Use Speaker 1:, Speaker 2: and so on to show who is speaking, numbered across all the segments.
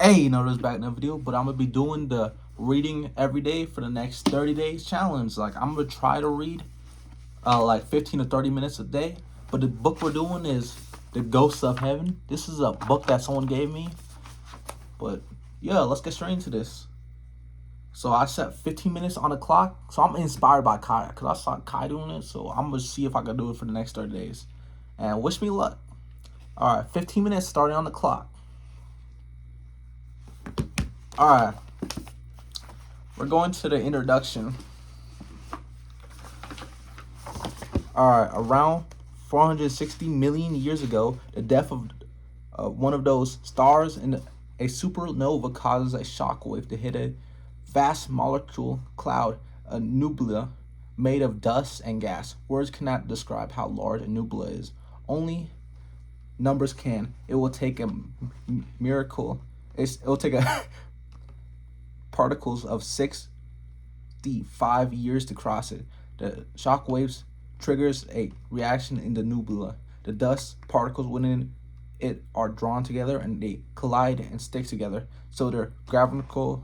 Speaker 1: Hey, notice back in the video, but I'm gonna be doing the reading every day for the next 30 days challenge. Like I'm gonna try to read like 15 to 30 minutes a day. But the book we're doing is The Ghosts of Heaven. This is a book that someone gave me. But yeah, let's get straight into this. So I set 15 minutes on the clock. So I'm inspired by Kai because I saw Kai doing it. So I'm gonna see if I can do it for the next 30 days. And wish me luck. Alright, 15 minutes starting on the clock. Alright. We're going to the introduction. Alright, around 460 million years ago, the death of one of those stars in a supernova causes a shockwave to hit a vast molecule cloud, a nebula made of dust and gas. Words cannot describe how large a nebula is. Only numbers can. It will take a miracle. It will take a particles of 65 years to cross it. The shock waves triggers a reaction in the nebula. The dust particles within it are drawn together and they collide and stick together. So their gravitational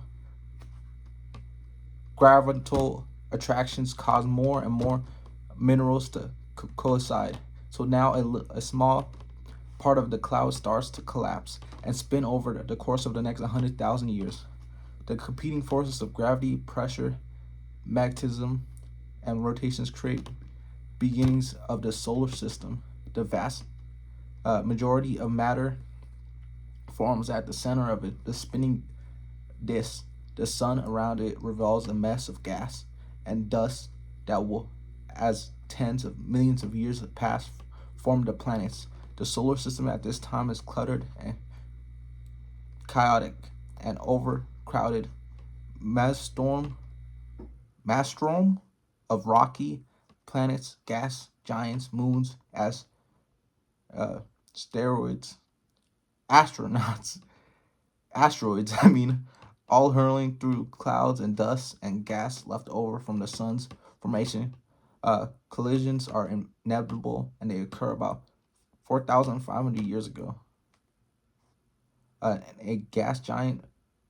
Speaker 1: attractions cause more and more minerals to coincide. So now a small part of the cloud starts to collapse and spin over the course of the next 100,000 years. The competing forces of gravity, pressure, magnetism, and rotations create beginnings of the solar system. The vast majority of matter forms at the center of it. The spinning disk, the sun around it revolves a mess of gas and dust that will, as tens of millions of years have passed, form the planets. The solar system at this time is cluttered and chaotic and overcrowded maelstrom of rocky planets, gas giants, moons, as asteroids, all hurling through clouds and dust and gas left over from the sun's formation. Collisions are inevitable and they occur about 4,500 years ago. A gas giant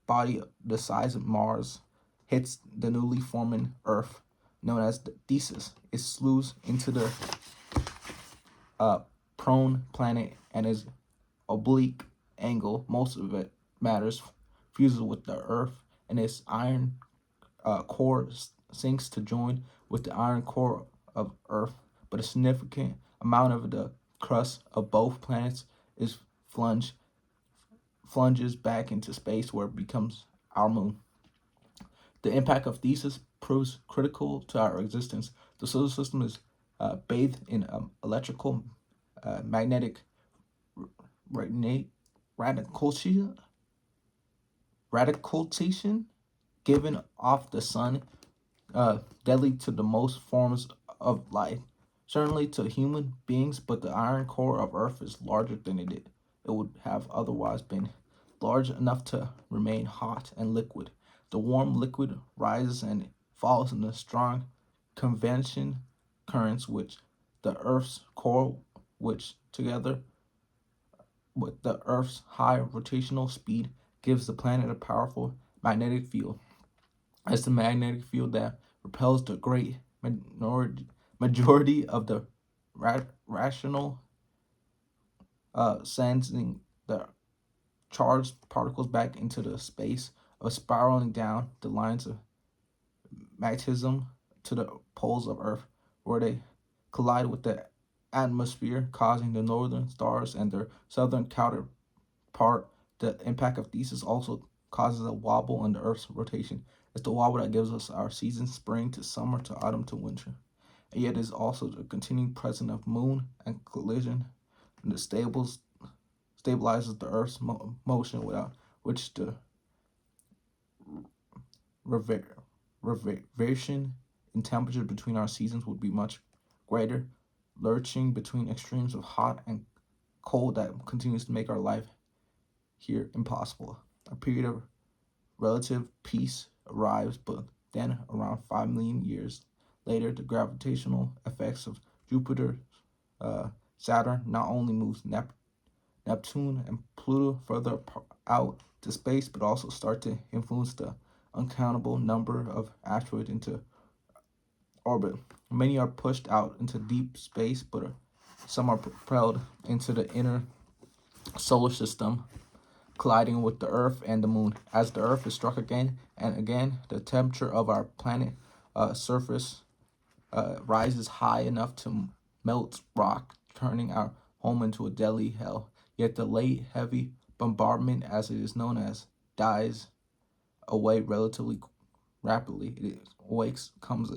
Speaker 1: body the size of Mars hits the newly forming Earth, known as the Thesis. It slews into the prone planet and is oblique angle. Most of it matters fuses with the Earth, and its iron core sinks to join with the iron core of Earth. But a significant amount of the crust of both planets is plunges back into space where it becomes our moon. The impact of Thesis proves critical to our existence. The solar system is bathed in electrical magnetic radiation given off the sun, deadly to the most forms of life, certainly to human beings, but the iron core of Earth is larger than it would have otherwise been, large enough to remain hot and liquid. The warm liquid rises and falls in the strong convection currents which the Earth's core, which together with the Earth's high rotational speed gives the planet a powerful magnetic field. It's the magnetic field that repels the great majority of the rational sending the charged particles back into the space of spiraling down the lines of magnetism to the poles of Earth, where they collide with the atmosphere, causing the northern stars and their southern counterpart. The impact of Thesis also causes a wobble in the Earth's rotation. It's the wobble that gives us our seasons, spring to summer to autumn to winter. And yet it is also the continuing presence of moon and collision, and it stabilizes the Earth's motion, without which the variation in temperature between our seasons would be much greater, lurching between extremes of hot and cold that continues to make our life here impossible. A period of relative peace arrives, but then around 5 million years later, the gravitational effects of Jupiter, Saturn not only moves Neptune and Pluto further out to space, but also start to influence the uncountable number of asteroids into orbit. Many are pushed out into deep space, but some are propelled into the inner solar system, colliding with the Earth and the Moon. As the Earth is struck again and again, the temperature of our planet surface rises high enough to melt rock, turning our home into a deadly hell. Yet the late heavy bombardment, as it is known as, dies away relatively rapidly. It awakes comes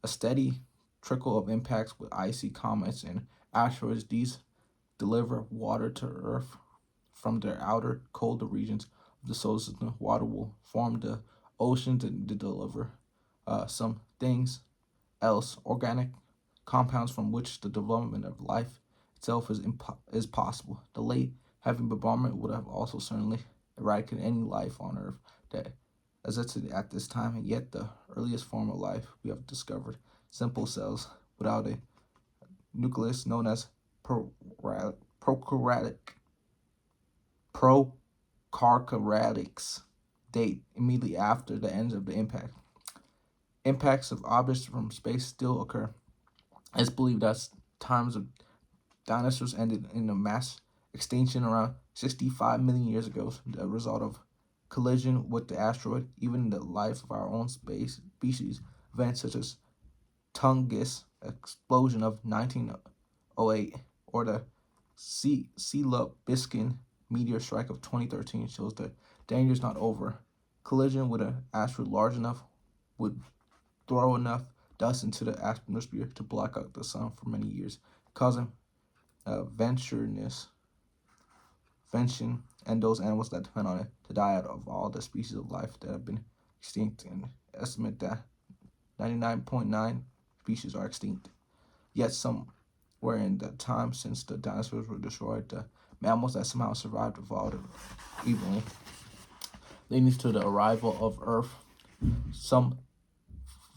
Speaker 1: a steady trickle of impacts with icy comets and asteroids. These deliver water to Earth from their outer, colder regions of the solar system. Water will form the oceans and deliver some things else, organic compounds from which the development of life itself is possible. The late heavy bombardment would have also certainly eradicated any life on Earth that existed at this time, and yet the earliest form of life we have discovered, simple cells without a nucleus, known as prokaryotics, date immediately after the end of the impact. Impacts of objects from space still occur. It's believed that times of dinosaurs ended in a mass extinction around 65 million years ago, the result of collision with the asteroid. Even in the life of our own species, events such as Tungus explosion of 1908 or the Biskin meteor strike of 2013 shows that danger is not over. Collision with an asteroid large enough would throw enough dust into the atmosphere to block out the sun for many years, causing vention, and those animals that depend on it to die out of all the species of life that have been extinct, and estimate that 99.9 species are extinct. Yet somewhere in the time since the dinosaurs were destroyed, the mammals that somehow survived evolved evenly, leading to the arrival of Earth some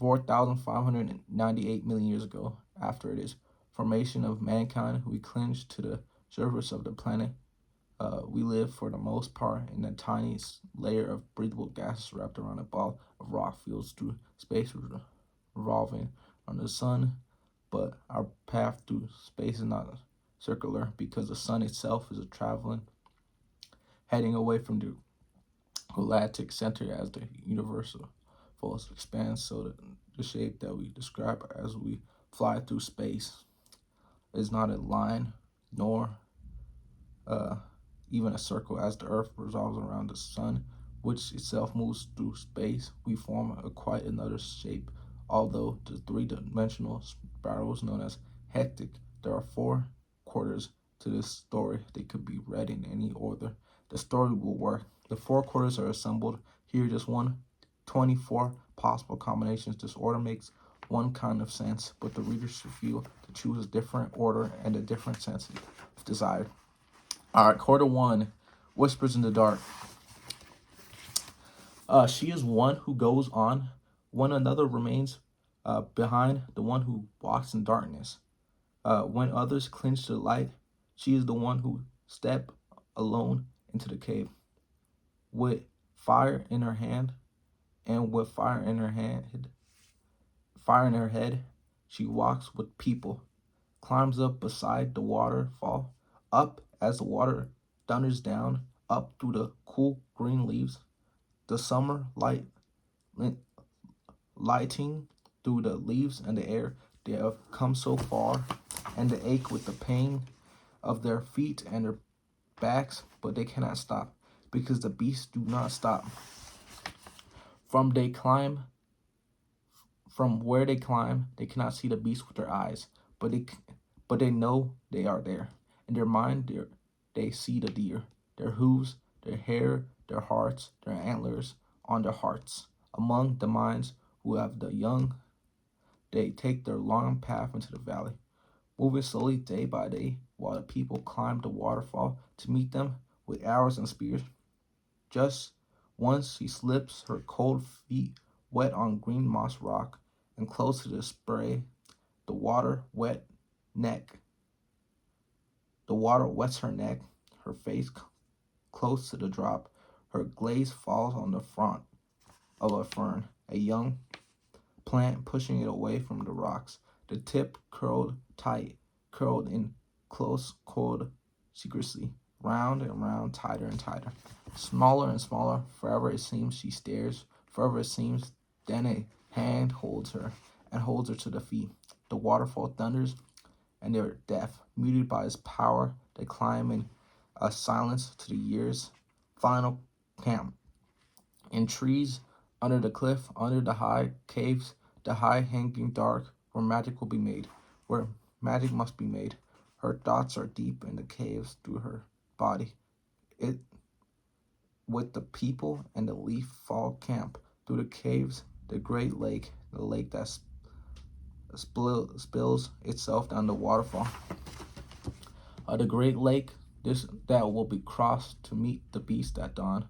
Speaker 1: 4,598 million years ago. After its formation of mankind, we clinged to the surface of the planet. We live for the most part in a tiny layer of breathable gases wrapped around a ball of rock fields through space, revolving on the sun. But our path through space is not circular because the sun itself is a traveling, heading away from the galactic center as the universal force expands. So that the shape that we describe as we fly through space is not a line nor even a circle. As the Earth revolves around the sun, which itself moves through space, we form quite another shape. Although the three-dimensional spirals known as hectic, there are 4 quarters to this story. They could be read in any order. The story will work. The 4 quarters are assembled here, just 24 possible combinations. This order makes one kind of sense, but the reader should feel to choose a different order and a different sense if desired. All right, quarter 1, Whispers in the Dark. She is one who goes on, one another remains behind, the one who walks in darkness. When others cling to the light, she is the one who step alone into the cave. With fire in her hand, and with fire in her head, she walks with people, climbs up beside the waterfall, up as the water thunders down, up through the cool green leaves, the summer lighting through the leaves and the air. They have come so far, and they ache with the pain of their feet and their backs, but they cannot stop, because the beasts do not stop. From where they climb, they cannot see the beast with their eyes, but they know they are there. In their mind, they see the deer, their hooves, their hair, their hearts, their antlers on their hearts. Among the minds who have the young, they take their long path into the valley, moving slowly day by day, while the people climb the waterfall to meet them with arrows and spears. Just once she slips her cold feet wet on green moss rock, and close to the spray, the water wets her neck. her face close to the drop. Her gaze falls on the front of a fern, a young plant pushing it away from the rocks. The tip curled tight, curled in close, coiled secrecy, round and round, tighter and tighter. Smaller and smaller, forever it seems she stares, forever it seems, then a hand holds her and holds her to the feet. The waterfall thunders, and they're deaf, muted by its power. They climb in a silence to the year's final camp. In trees, under the cliff, under the high caves, the high hanging dark, where magic will be made, where magic must be made. Her thoughts are deep in the caves through her body. It with the people and the leaf fall camp through the caves, the great lake, the lake that spills itself down the waterfall. The great lake, this that will be crossed to meet the beast at dawn.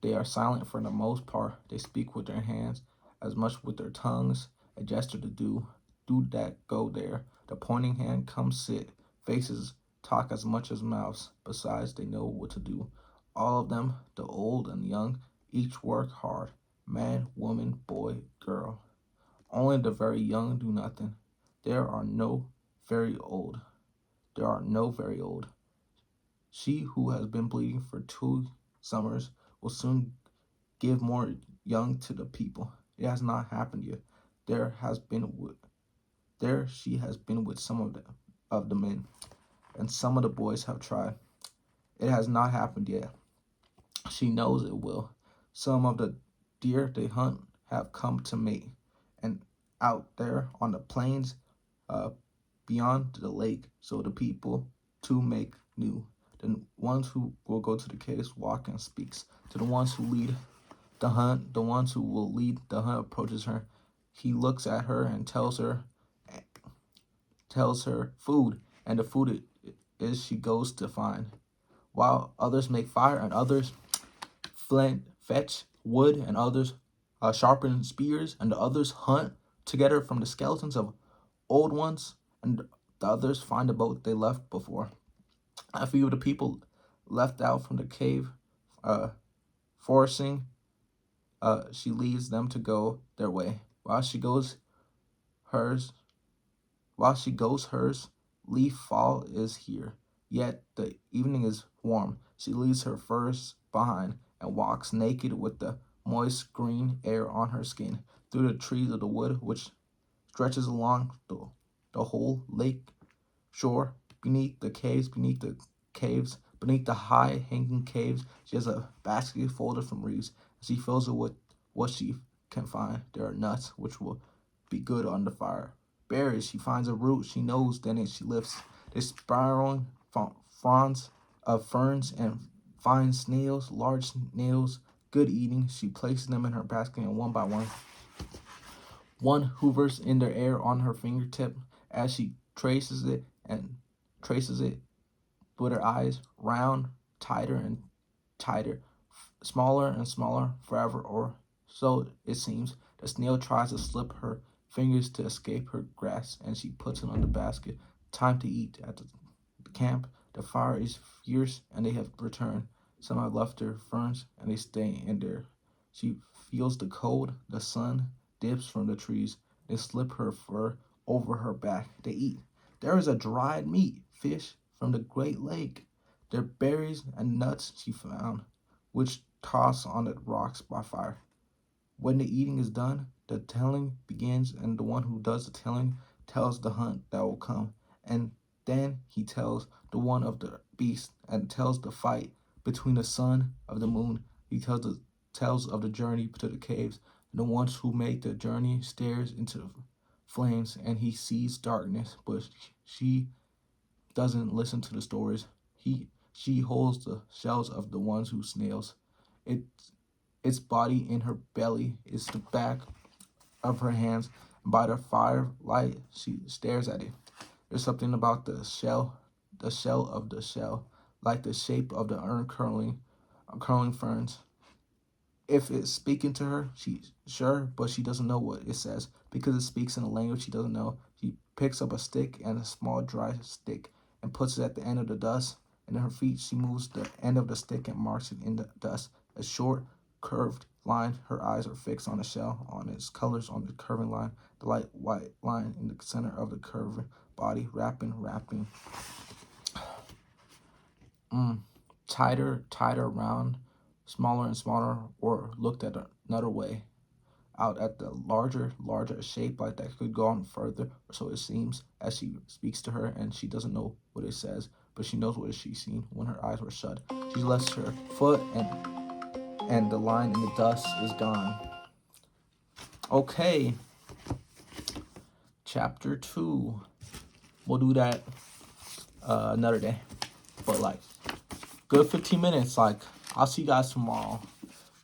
Speaker 1: They are silent for the most part. They speak with their hands as much with their tongues, a gesture to do that, go there. The pointing hand, come sit. Faces talk as much as mouths. Besides, they know what to do. All of them, the old and young, each work hard. Man, woman, boy, girl. Only the very young do nothing. There are no very old. There are no very old. She who has been bleeding for 2 summers will soon give more young to the people. It has not happened yet. There she has been with some of the men, and some of the boys have tried. It has not happened yet. She knows it will. Some of the deer they hunt have come to mate, and out there on the plains, uh, beyond the lake, so the people to make new. The ones who will go to the caves walk and speaks. To the ones who lead the hunt, the ones who will lead the hunt approaches her. He looks at her and tells her food, and the food is she goes to find. While others make fire, and others fetch wood, and others sharpen spears, and the others hunt together from the skeletons of old ones, and the others find the boat they left before. A few of the people left out from the cave, forcing, she leads them to go their way. While she goes hers, leaf fall is here. Yet the evening is warm. She leaves her furs behind and walks naked with the moist green air on her skin through the trees of the wood which stretches along the whole lake shore, beneath the caves, beneath the high hanging caves. She has a basket folded from reeds. She fills it with what she can find. There are nuts which will be good on the fire. Berries, she finds a root she knows, then she lifts the spiraling fronds of ferns and finds snails, large snails, good eating. She places them in her basket, and one by one hovers in the air on her fingertip as she traces it with her eyes, round, tighter and tighter, smaller and smaller, forever, or so it seems. The snail tries to slip her fingers to escape her grasp, and she puts it on the basket. Time to eat. At the camp, the fire is fierce, and they have returned. Some have left their ferns, and they stay in there. She feels the cold. The sun dips from the trees. They slip her fur over her back. They eat. There is a dried meat, fish from the great lake. There are berries and nuts she found, which toss on the rocks by fire. When the eating is done, the telling begins, and the one who does the telling tells the hunt that will come. And then he tells the one of the beast, and tells the fight between the sun of the moon. He tells of the journey to the caves. And the ones who make the journey stares into the flames, and he sees darkness, but she doesn't listen to the stories. She holds the shells of the ones who snails. Its body in her belly is the back of her hands. By the firelight, she stares at it. There's something about the shell of the shell, like the shape of the curling ferns. If it's speaking to her, she's sure, but she doesn't know what it says because it speaks in a language she doesn't know. She picks up a stick and a small dry stick and puts it at the end of the dust. and her feet. She moves the end of the stick and marks it in the dust. A short, curved line. Her eyes are fixed on the shell, on its colors, on the curving line, the light white line in the center of the curved body, wrapping. Tighter, round, smaller and smaller, or looked at another way, out at the larger shape, like that could go on further, or so it seems, as she speaks to her, and she doesn't know what it says, but she knows what she's seen when her eyes were shut. She lifts her foot, and the line in the dust is gone. Okay, chapter 2. We'll do that another day, but like, good 15 minutes. Like, I'll see you guys tomorrow.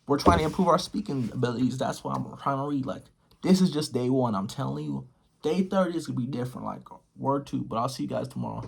Speaker 1: We're trying to improve our speaking abilities. That's why I'm trying to read. Like, this is just day 1. I'm telling you, day 30 is gonna be different. Like, word 2. But I'll see you guys tomorrow.